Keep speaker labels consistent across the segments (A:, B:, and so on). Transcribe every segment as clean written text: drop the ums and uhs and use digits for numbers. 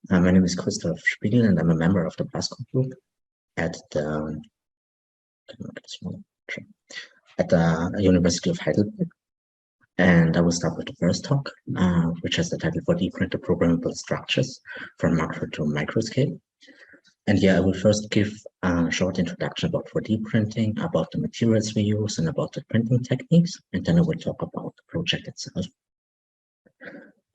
A: My name is Christoph Spiegel, and I'm a member of the Blasco group at the University of Heidelberg. And I will start with the first talk, which has the title 4D printed programmable structures from macro to microscale. And yeah, I will first give a short introduction about 4D printing, about the materials we use, and about the printing techniques. And then I will talk about the project itself.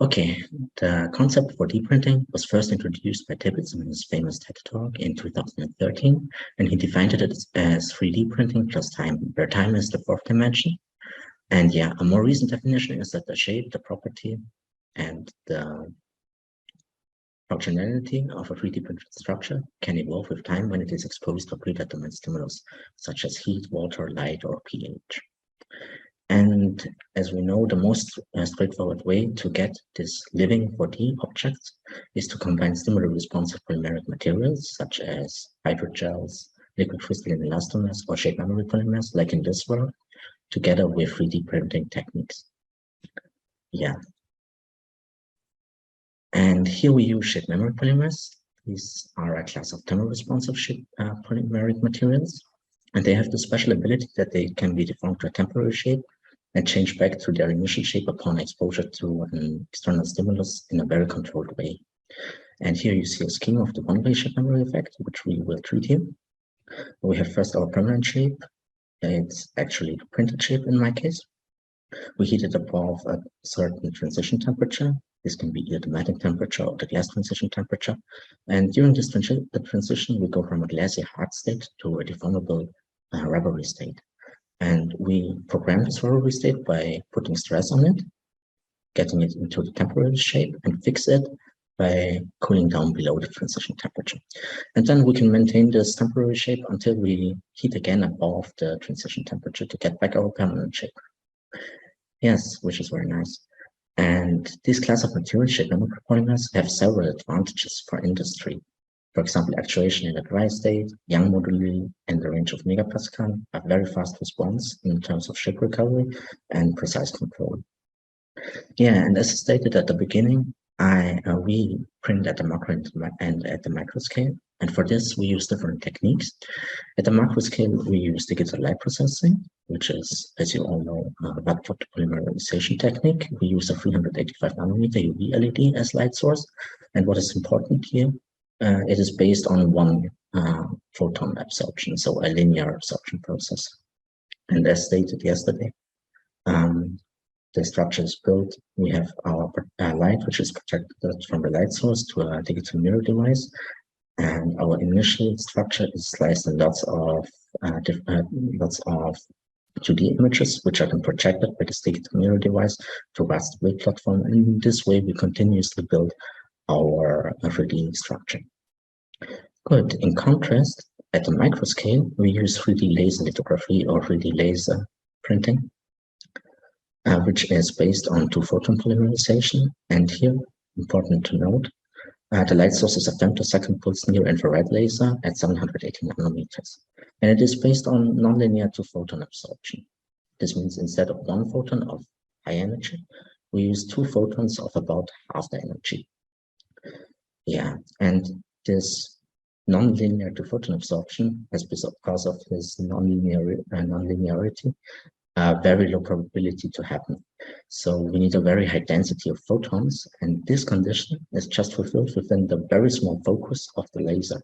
A: Okay, the concept for 4D printing was first introduced by Tibbets in his famous TED Talk in 2013, and he defined it as 3D printing plus time, where time is the fourth dimension. And yeah, a more recent definition is that the shape, the property, and the functionality of a 3D printed structure can evolve with time when it is exposed to predetermined stimulus, such as heat, water, light, or pH. And as we know, the most straightforward way to get this living 4D objects is to combine stimuli-responsive polymeric materials, such as hydrogels, liquid crystalline elastomers, or shape memory polymers, like in this work, together with 3D printing techniques. Yeah. And here we use shape memory polymers. These are a class of thermal-responsive shape polymeric materials, and they have the special ability that they can be deformed to a temporary shape and change back to their initial shape upon exposure to an external stimulus in a very controlled way. And here you see a scheme of the one-way shape memory effect, which we will treat here. We have first our permanent shape. It's actually the printed shape in my case. We heat it above a certain transition temperature. This can be either the melting temperature or the glass transition temperature. And during this transition, we go from a glassy hard state to a deformable rubbery state. And we program this rubbery state by putting stress on it, getting it into the temporary shape, and fix it by cooling down below the transition temperature. And then we can maintain this temporary shape until we heat again above the transition temperature to get back our permanent shape. Yes, which is very nice. And this class of material shape memory polymers have several advantages for industry. For example, actuation in a dry state, young moduli in the range of megapascal, a very fast response in terms of shape recovery, and precise control. Yeah, and as stated at the beginning, we print at the macro and at the microscale. And for this, we use different techniques. At the macroscale, we use digital light processing, which is, as you all know, a vector polymerization technique. We use a 385 nanometer UV LED as light source. And what is important here, it is based on one photon absorption, so a linear absorption process. And as stated yesterday, the structure is built. We have our light, which is projected from the light source to a digital mirror device. And our initial structure is sliced in lots of 2D images, which are then projected by this digital mirror device towards the build platform. And in this way, we continuously build our 3D structure. Good. In contrast, at the microscale, we use 3D laser lithography or 3D laser printing, which is based on two-photon polymerization. And here, important to note, the light source is a femtosecond pulse near-infrared laser at 780 nanometers. And it is based on nonlinear two-photon absorption. This means instead of one photon of high energy, we use two photons of about half the energy. Yeah, and this nonlinear two-photon absorption has, because of this nonlinearity, very low probability to happen. So we need a very high density of photons, and this condition is just fulfilled within the very small focus of the laser.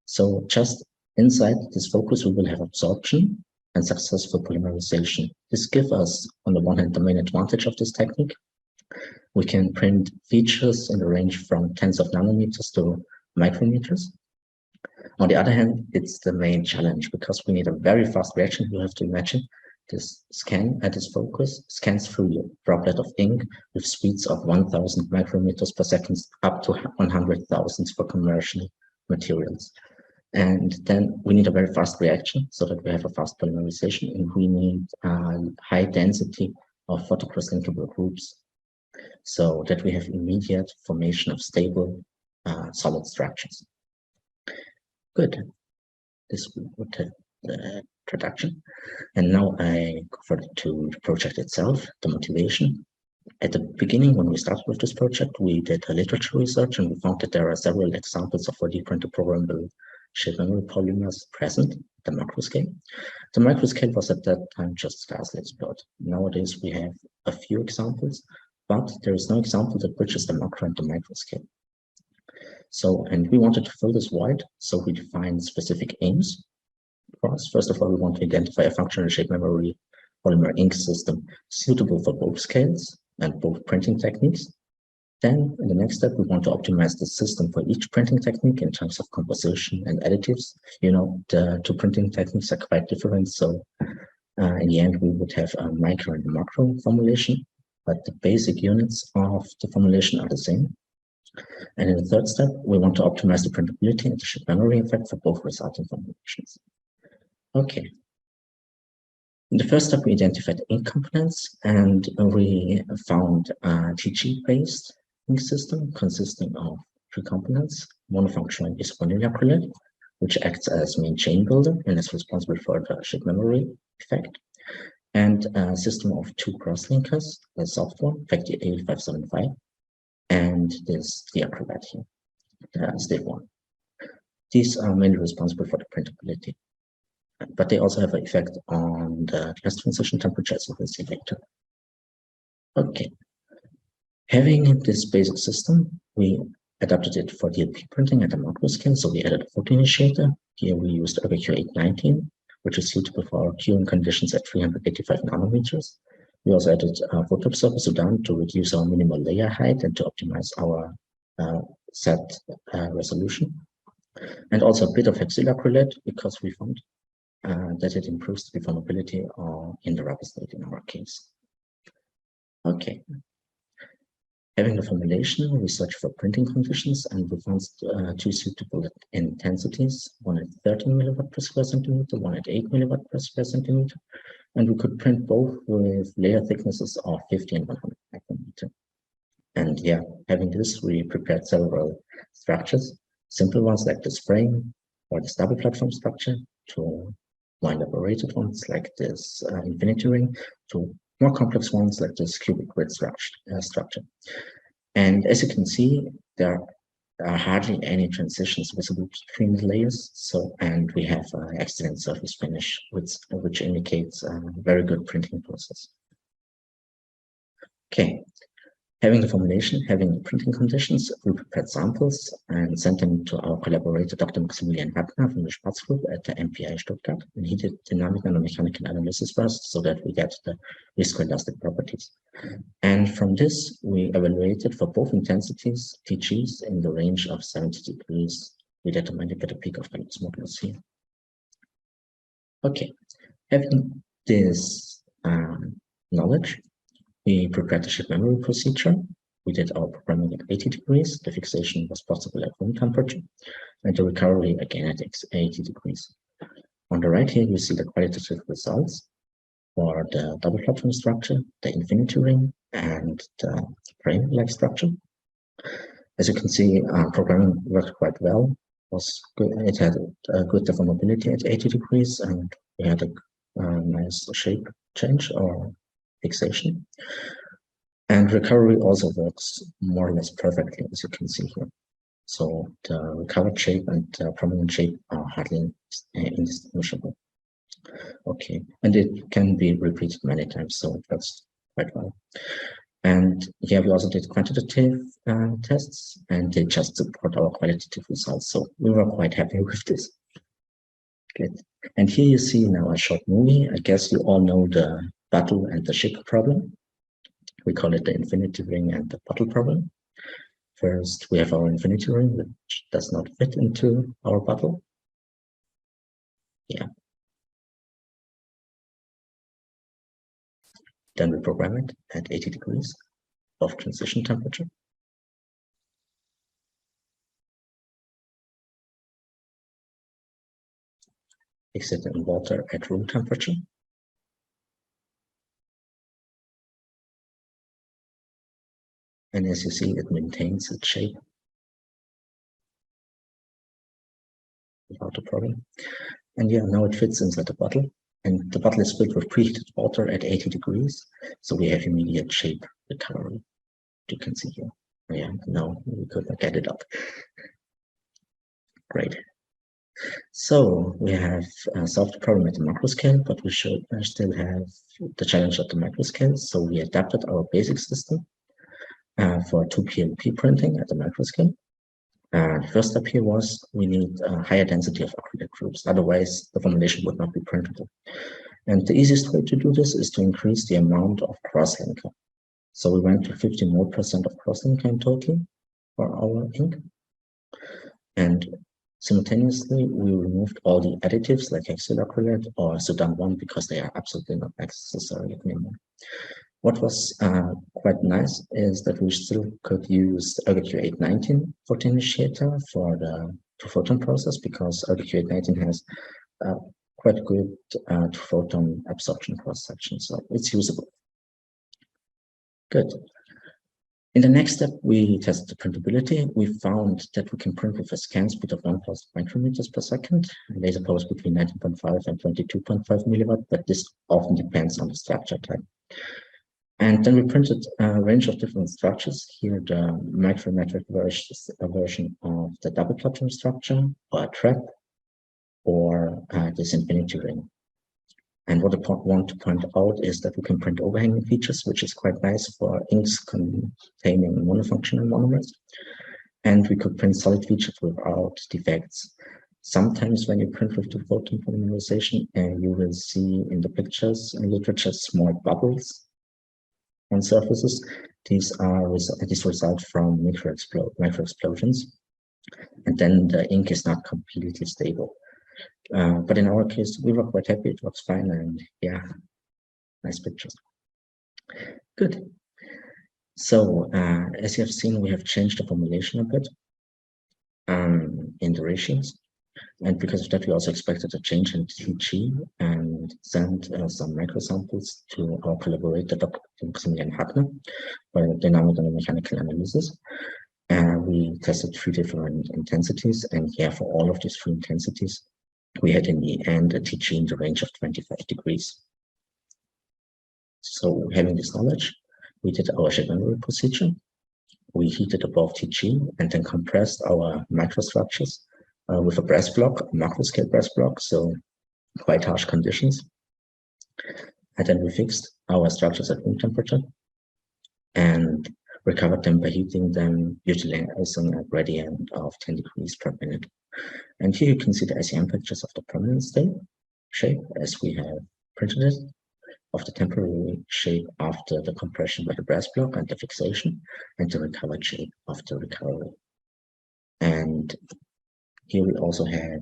A: So just inside this focus, we will have absorption and successful polymerization. This gives us, on the one hand, the main advantage of this technique. We can print features in the range from tens of nanometers to micrometers. On the other hand, it's the main challenge because we need a very fast reaction. You have to imagine this scan at this focus scans through a droplet of ink with speeds of 1,000 micrometers per second up to 100,000 for commercial materials. And then we need a very fast reaction so that we have a fast polymerization, and we need a high density of photocross-linkable groups so that we have immediate formation of stable solid structures. Good. This would take the introduction. And now I go further to the project itself, the motivation. At the beginning, when we started with this project, we did a literature research and we found that there are several examples of 4D printed programmable shape memory polymers present at the Macroscale. The Microscale was at that time just sparsely explored. Nowadays, we have a few examples, but there is no example that bridges the macro and the microscale. So, and we wanted to fill this void, so we defined specific aims for us. First of all, we want to identify a functional shape memory polymer ink system suitable for both scales and both printing techniques. Then, in the next step, we want to optimize the system for each printing technique in terms of composition and additives. You know, the two printing techniques are quite different, so in the end, we would have a micro and a macro formulation, but the basic units of the formulation are the same. And in the third step, we want to optimize the printability and the shape memory effect for both resulting formulations. Okay. In the first step, we identified ink components, and we found a TG-based ink system consisting of three components: monofunctional isovinyl acrylate, which acts as main chain builder and is responsible for the shape memory effect, and a system of two cross-linkers, the soft one, Factor A575, and this the acrylate here, the stiff one. These are mainly responsible for the printability, but they also have an effect on the glass transition temperature, as you will see later. Okay. Having this basic system, we adapted it for DLP printing at the Macroscale, so we added a photo initiator. Here we used URBQ819, which is suitable for our curing conditions at 385 nanometers. We also added a photo absorber Sudan to reduce our minimal layer height and to optimize our set resolution. And also a bit of hexyl acrylate, because we found that it improves the deformability in the rubber state in our case. Okay. Having the formulation, we searched for printing conditions, and we found two suitable intensities, one at 13 milliwatt per square centimeter, one at 8 milliwatt per square centimeter. And we could print both with layer thicknesses of 50 and 100 micrometer. And yeah, having this, we prepared several structures, simple ones like this frame or this double platform structure, to more elaborated ones like this infinity ring, to more complex ones like this cubic grid structure. And as you can see, there are hardly any transitions visible between the layers. So, and we have excellent surface finish, which indicates a very good printing process. Okay. Having the formulation, having the printing conditions, we prepared samples and sent them to our collaborator, Dr. Maximilian Wagner from the Schwarz Group at the MPI Stuttgart. And he did dynamic nanomechanical analysis first so that we get the viscoelastic properties. And from this, we evaluated for both intensities, TGs, in the range of 70 degrees. We determined it at a peak of Gallups modulus here. Okay, having this knowledge, we prepared the shape memory procedure. We did our programming at 80 degrees. The fixation was possible at room temperature, and the recovery again at 80 degrees. On the right here, you see the qualitative results for the double platform structure, the infinity ring, and the frame-like structure. As you can see, programming worked quite well. It was good. It had a good deformability at 80 degrees, and we had a nice shape change or fixation. And recovery also works more or less perfectly, as you can see here. So the recovered shape and the prominent shape are hardly indistinguishable. Okay, and it can be repeated many times, so it works quite well. And here we also did quantitative tests, and they just support our qualitative results. So we were quite happy with this. Good. And here you see now a short movie. I guess you all know the bottle and the ship problem. We call it the infinity ring and the bottle problem. First, we have our infinity ring, which does not fit into our bottle. Yeah. Then we program it at 80 degrees of transition temperature. Mix it in water at room temperature. And as you see, it maintains its shape without a problem. And yeah, now it fits inside the bottle. And the bottle is filled with preheated water at 80 degrees. So we have immediate shape recovery. You can see here. Yeah, no, we could not get it up. Great. So we have solved the problem at the macro scale, but we should still have the challenge at the micro scale. So we adapted our basic system for 2PLP printing at the micro scale. The first step here was we need a higher density of acrylate groups, otherwise the formulation would not be printable. And the easiest way to do this is to increase the amount of crosslinker. So we went to 50% more of crosslinker in total for our ink. And simultaneously, we removed all the additives like hexylacrylate or Sudan 1 because they are absolutely not necessary anymore. What was quite nice is that we still could use the ErgoQ819 photon initiator for the two-photon process because ErgoQ819 has quite good two-photon absorption cross-section, so it's usable. Good. In the next step, we tested the printability. We found that we can print with a scan speed of 1,000 micrometers per second, laser powers between 19.5 and 22.5 milliwatt, but this often depends on the structure type. And then we printed a range of different structures. Here, the micrometric version of the double platinum structure, or a trap, or this infinity ring. And what I want to point out is that we can print overhanging features, which is quite nice for inks containing monofunctional monomers. And we could print solid features without defects. Sometimes when you print with two-photon polymerization, you will see in the pictures in literature small bubbles on surfaces. These result from micro explosions, and then the ink is not completely stable. But in our case, we were quite happy. It works fine, and yeah, nice pictures. Good. So as you have seen, we have changed the formulation a bit in the ratios. And because of that, we also expected a change in TG and sent some microsamples to our collaborator, Dr. Maximilian Hagner, for dynamic and mechanical analysis. We tested 3 different intensities, and yeah, for all of these 3 intensities, we had in the end a TG in the range of 25 degrees. So having this knowledge, we did our shape memory procedure. We heated above TG and then compressed our microstructures with a brass block, a Macroscale brass block, so quite harsh conditions. And then we fixed our structures at room temperature and recovered them by heating them, utilizing a gradient of 10 degrees per minute. And here you can see the ICM pictures of the permanent state shape as we have printed it, of the temporary shape after the compression by the brass block and the fixation, and the recovered shape of the recovery. And here we also have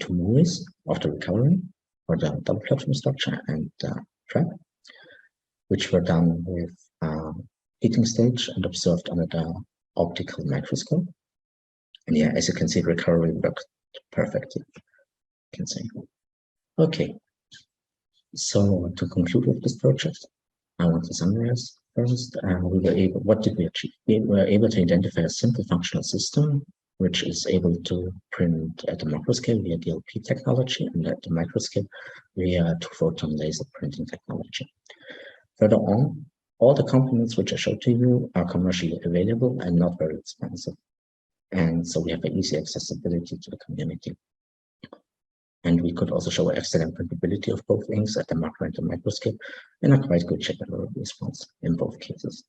A: 2 movies of the recovery for the double platinum structure and the trap, which were done with heating stage and observed under the optical microscope. And yeah, as you can see, recovery worked perfectly, you can say. Okay, so to conclude with this project, I want to summarize first. We were able, what did we achieve? We were able to identify a simple functional system which is able to print at the Macroscale via DLP technology and at the Microscale via two-photon laser printing technology. Further on, all the components which I showed to you are commercially available and not very expensive. And so we have an easy accessibility to the community. And we could also show excellent printability of both inks at the macro and the microscale and a quite good shape and response in both cases.